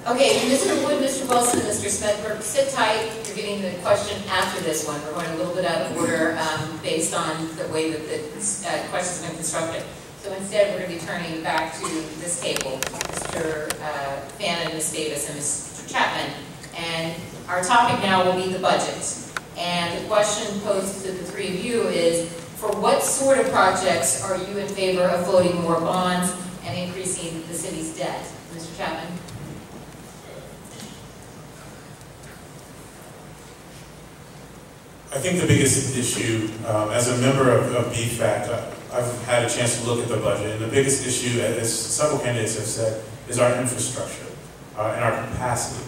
Okay, Mr. Wood, Mr. Wilson, and Mr. Smedberg, sit tight. You're getting the question after this one. We're going a little bit out of order based on the way that the question's been constructed. So instead, we're going to be turning back to this table, Mr. Fannin, Ms. Davis, and Mr. Chapman. And our topic now will be the budget. And the question posed to the three of you is, for what sort of projects are you in favor of floating more bonds and increasing the city's debt? Mr. Chapman? I think the biggest issue, as a member of BFAC, I've had a chance to look at the budget, and the biggest issue, as several candidates have said, is our infrastructure and our capacity.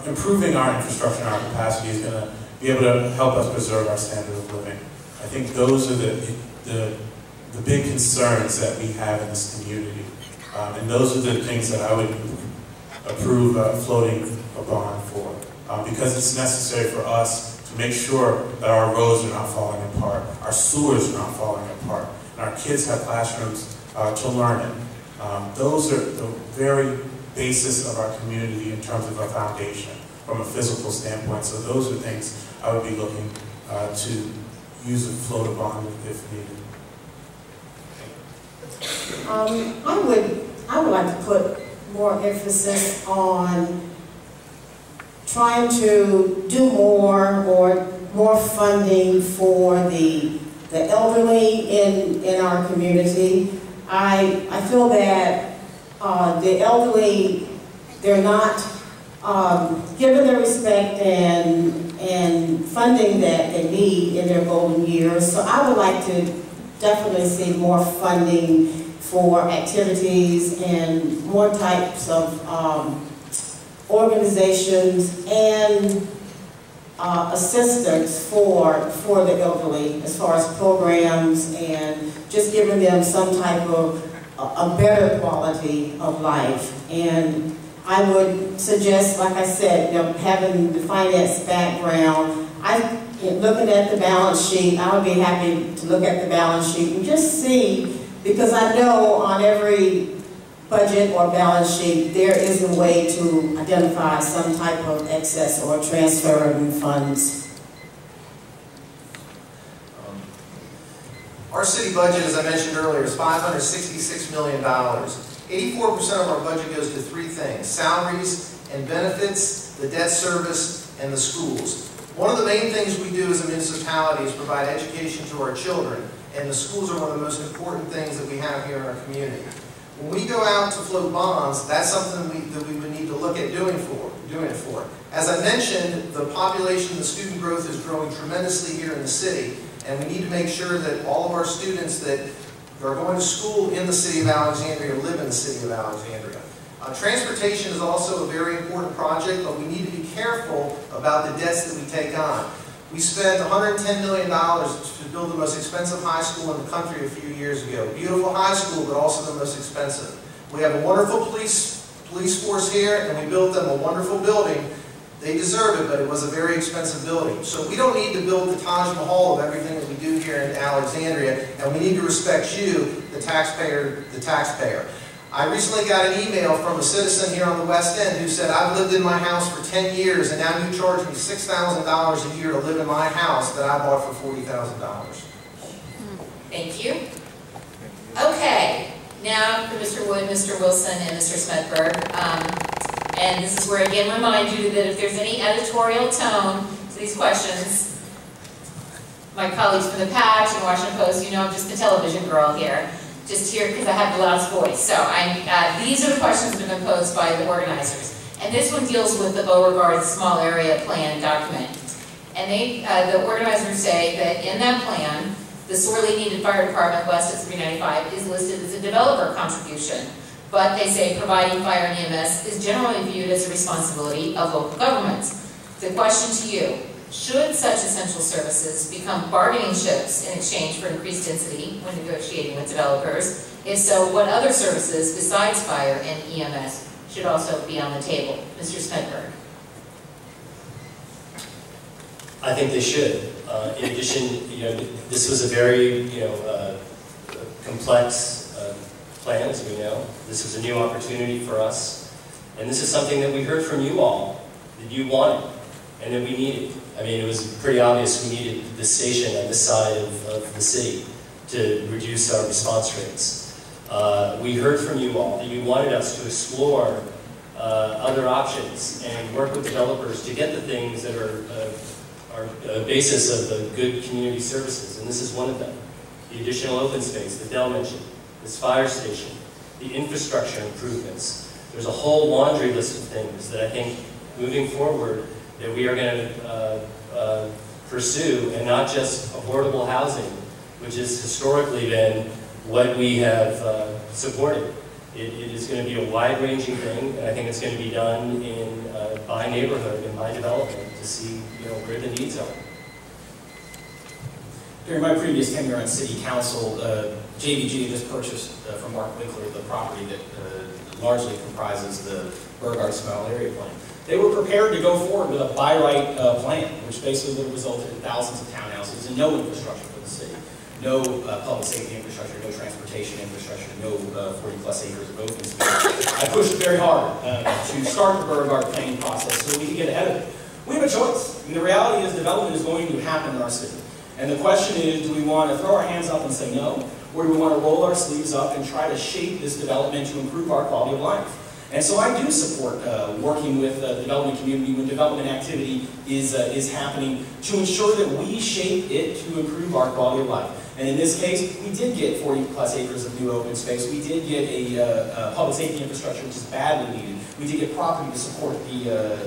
Improving our infrastructure and our capacity is going to be able to help us preserve our standard of living. I think those are the big concerns that we have in this community, and those are the things that I would approve floating a bond for. Because it's necessary for us to make sure that our roads are not falling apart, our sewers are not falling apart, and our kids have classrooms to learn in. Those are the very basis of our community in terms of a foundation from a physical standpoint. So those are things I would be looking to use a float of bond if needed. I would like to put more emphasis on trying to do more funding for the elderly in our community. I feel that the elderly, they're not given the respect and funding that they need in their golden years. So I would like to definitely see more funding for activities and more types of organizations and assistance for the elderly as far as programs and just giving them some type of a better quality of life. And I would suggest, like I said, having the finance background, looking at the balance sheet, I would be happy to look at the balance sheet and just see, because I know on every budget or balance sheet, there is a way to identify some type of excess or transfer of funds. Our city budget, as I mentioned earlier, is $566 million. 84% of our budget goes to three things: salaries and benefits, the debt service, and the schools. One of the main things we do as a municipality is provide education to our children, and the schools are one of the most important things that we have here in our community. When we go out to float bonds, that's something that we would need to look at doing it for. As I mentioned, the population, the student growth is growing tremendously here in the city, and we need to make sure that all of our students that are going to school in the city of Alexandria live in the city of Alexandria. Transportation is also a very important project, but we need to be careful about the debts that we take on. We spent $110 million to build the most expensive high school in the country a few years ago. Beautiful high school, but also the most expensive. We have a wonderful police force here, and we built them a wonderful building. They deserve it, but it was a very expensive building. So we don't need to build the Taj Mahal of everything that we do here in Alexandria, and we need to respect you, the taxpayer, I recently got an email from a citizen here on the West End who said, "I've lived in my house for 10 years and now you charge me $6,000 a year to live in my house that I bought for $40,000. Thank you. Okay, now for Mr. Wood, Mr. Wilson, and Mr. Smedberg. And this is where I again remind you that if there's any editorial tone to these questions, my colleagues from the Patch and Washington Post, you know I'm just the television girl here. Just here because I have the loudest voice. So these are the questions that have been posed by the organizers. And this one deals with the Beauregard Small Area Plan document. And the organizers say that in that plan, the sorely needed fire department west of 395 is listed as a developer contribution. But they say providing fire and EMS is generally viewed as a responsibility of local governments. The question to you: should such essential services become bargaining chips in exchange for increased density when negotiating with developers? If so, what other services besides fire and EMS should also be on the table? Mr. Smedberg. I think they should. In addition, this was a very complex plan, as we know. This is a new opportunity for us. And this is something that we heard from you all, that you wanted, and that we needed. I mean, it was pretty obvious we needed the station on this side of the city to reduce our response rates. We heard from you all that you wanted us to explore other options and work with developers to get the things that are a basis of the good community services, and this is one of them. The additional open space that Del mentioned, this fire station, the infrastructure improvements. There's a whole laundry list of things that I think, moving forward, that we are going to pursue, and not just affordable housing, which has historically been what we have supported. It is going to be a wide-ranging thing, and I think it's going to be done in by neighborhood and by development to see, where the needs are. During my previous tenure on City Council, JBG just purchased from Mark Winkler the property that largely comprises the Burgard Smile Area Plan. They were prepared to go forward with a by-right plan, which basically would have resulted in thousands of townhouses and no infrastructure for the city. No public safety infrastructure, no transportation infrastructure, no 40-plus acres of open space. I pushed very hard to start the Burgard planning process so we could get ahead of it. We have a choice. And the reality is development is going to happen in our city. And the question is, do we want to throw our hands up and say no, or do we want to roll our sleeves up and try to shape this development to improve our quality of life? And so I do support working with the development community when development activity is happening to ensure that we shape it to improve our quality of life. And in this case, we did get 40-plus acres of new open space. We did get a public safety infrastructure which is badly needed. We did get property to support the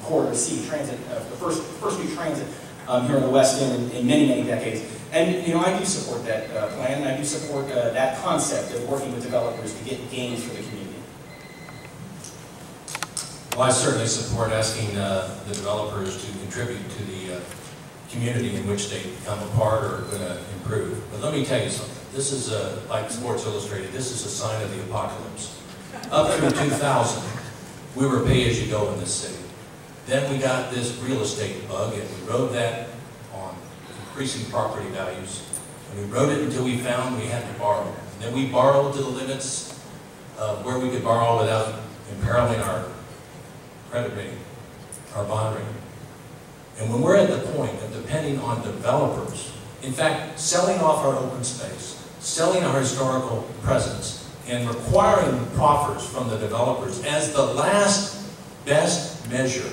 Corridor C transit, the first new transit here in the West End in many, many decades. And I do support that plan, and I do support that concept of working with developers to get gains for the community. Well, I certainly support asking the developers to contribute to the community in which they become a part or are going to improve. But let me tell you something. This is, like Sports Illustrated, this is a sign of the apocalypse. Up through 2000, we were pay-as-you-go in this city. Then we got this real estate bug, and we rode that on increasing property values. And we rode it until we found we had to borrow. And then we borrowed to the limits of where we could borrow without imperiling our credit rating, our bond rating. And when we're at the point of depending on developers, in fact, selling off our open space, selling our historical presence, and requiring proffers from the developers as the last best measure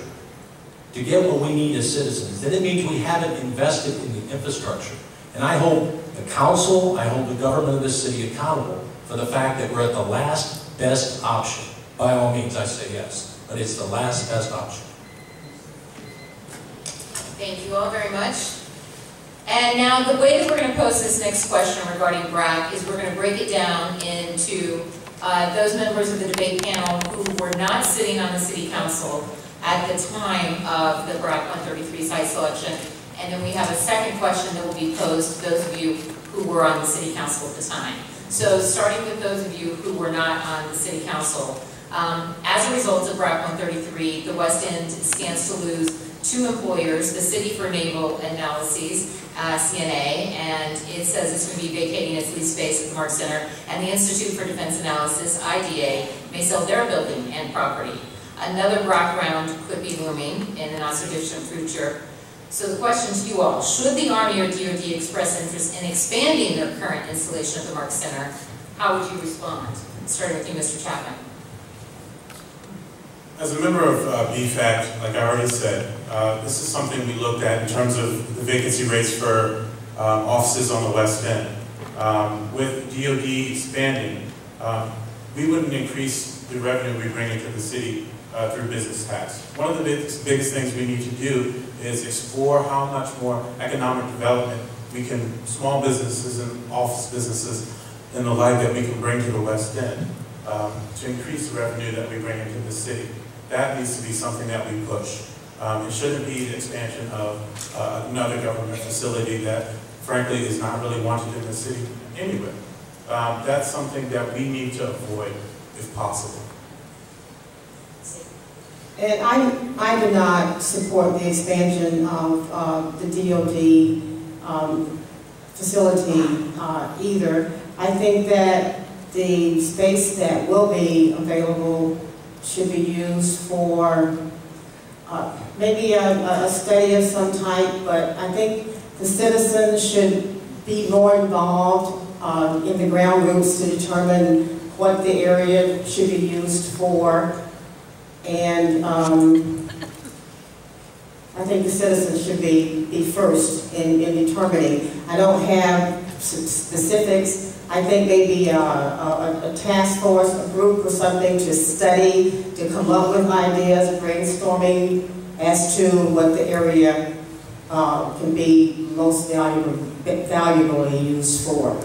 to get what we need as citizens, then it means we haven't invested in the infrastructure. And I hold the council, I hold the government of this city accountable for the fact that we're at the last best option. By all means, I say yes, but it's the last best option. Thank you all very much. And now the way that we're going to pose this next question regarding BRAC is we're going to break it down into those members of the debate panel who were not sitting on the City Council at the time of the BRAC 133 site selection. And then we have a second question that will be posed to those of you who were on the City Council at the time. So starting with those of you who were not on the City Council, as a result of BRAC 133, the West End stands to lose 2 employers, the City for Naval Analyses, CNA, and it says it's going to be vacating its lease space at the Mark Center, and the Institute for Defense Analysis, IDA, may sell their building and property. Another BRAC round could be looming in the not-so-distant future. So the question to you all, should the Army or DoD express interest in expanding their current installation at the Mark Center, how would you respond? Starting with you, Mr. Chapman. As a member of BFAC, like I already said, this is something we looked at in terms of the vacancy rates for offices on the West End. With DoD expanding, we wouldn't increase the revenue we bring into the city through business tax. One of the biggest things we need to do is explore how much more economic development we can, small businesses and office businesses and the like, that we can bring to the West End to increase the revenue that we bring into the city. That needs to be something that we push. It shouldn't be the expansion of another government facility that, frankly, is not really wanted in the city anyway. That's something that we need to avoid, if possible. And I do not support the expansion of the DoD facility either. I think that the space that will be available should be used for maybe a study of some type, but I think the citizens should be more involved in the ground roots to determine what the area should be used for. And I think the citizens should be first in determining. I don't have specifics. I think maybe a task force, a group or something to study, to come up with ideas, brainstorming as to what the area can be most valuably used for.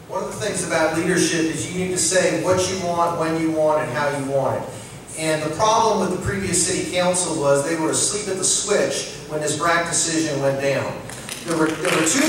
One of the things about leadership is you need to say what you want, when you want, and how you want it. And the problem with the previous city council was they were asleep at the switch when this BRAC decision went down. There was two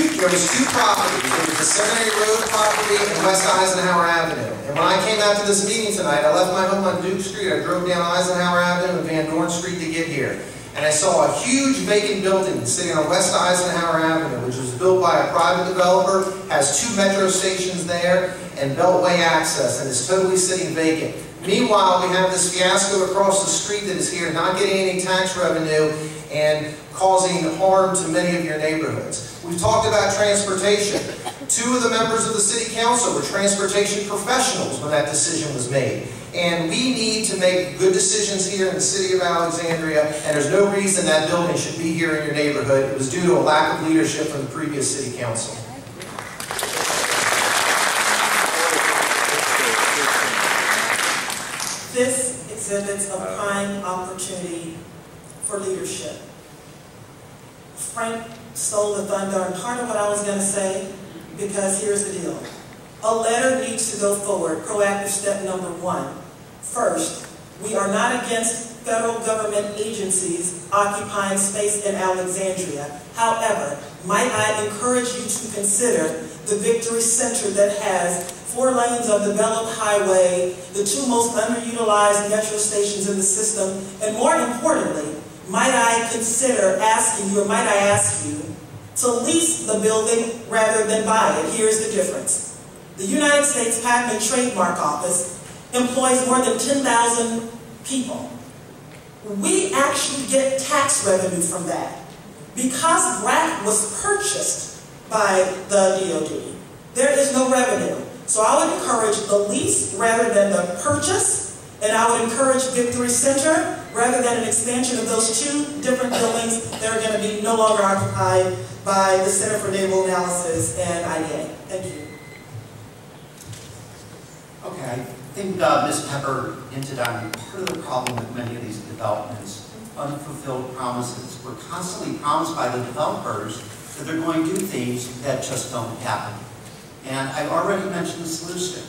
properties. There was the Seminary Road property and West Eisenhower Avenue. And when I came out to this meeting tonight, I left my home on Duke Street, I drove down Eisenhower Avenue and Van Dorn Street to get here. And I saw a huge vacant building sitting on West Eisenhower Avenue, which was built by a private developer, has 2 metro stations there, and beltway access, and is totally sitting vacant. Meanwhile, we have this fiasco across the street that is here, not getting any tax revenue and causing harm to many of your neighborhoods. We've talked about transportation. 2 of the members of the city council were transportation professionals when that decision was made. And we need to make good decisions here in the city of Alexandria, and there's no reason that building should be here in your neighborhood. It was due to a lack of leadership from the previous city council. This exhibits a prime opportunity for leadership. Frank stole the thunder on part of what I was going to say, because here's the deal. A letter needs to go forward, proactive step number 1. First, we are not against federal government agencies occupying space in Alexandria. However, might I encourage you to consider the Victory Center that has 4 lanes of developed highway, the 2 most underutilized metro stations in the system, and more importantly, might I consider asking you, or might I ask you, to lease the building rather than buy it? Here's the difference. The United States Patent and Trademark Office employs more than 10,000 people. We actually get tax revenue from that. Because BRAC was purchased by the DOD, there is no revenue. So I would encourage the lease rather than the purchase, and I would encourage Victory Center rather than an expansion of those 2 different buildings that are going to be no longer occupied by the Center for Naval Analysis and IDA. Thank you. Okay, I think Ms. Pepper hinted on part of the problem with many of these developments, unfulfilled promises. We're constantly promised by the developers that they're going to do things that just don't happen. And I've already mentioned the solution.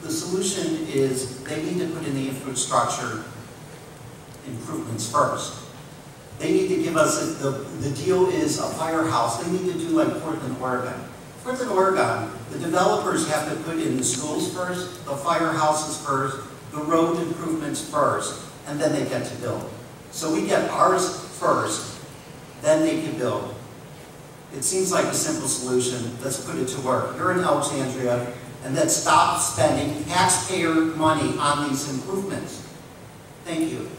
The solution is they need to put in the infrastructure improvements first. They need to give us, the deal is a firehouse. They need to do like Portland, Oregon. Portland, Oregon, the developers have to put in the schools first, the firehouses first, the road improvements first, and then they get to build. So we get ours first, then they can build. It seems like a simple solution. Let's put it to work. You're in Alexandria, and let's stop spending taxpayer money on these improvements. Thank you.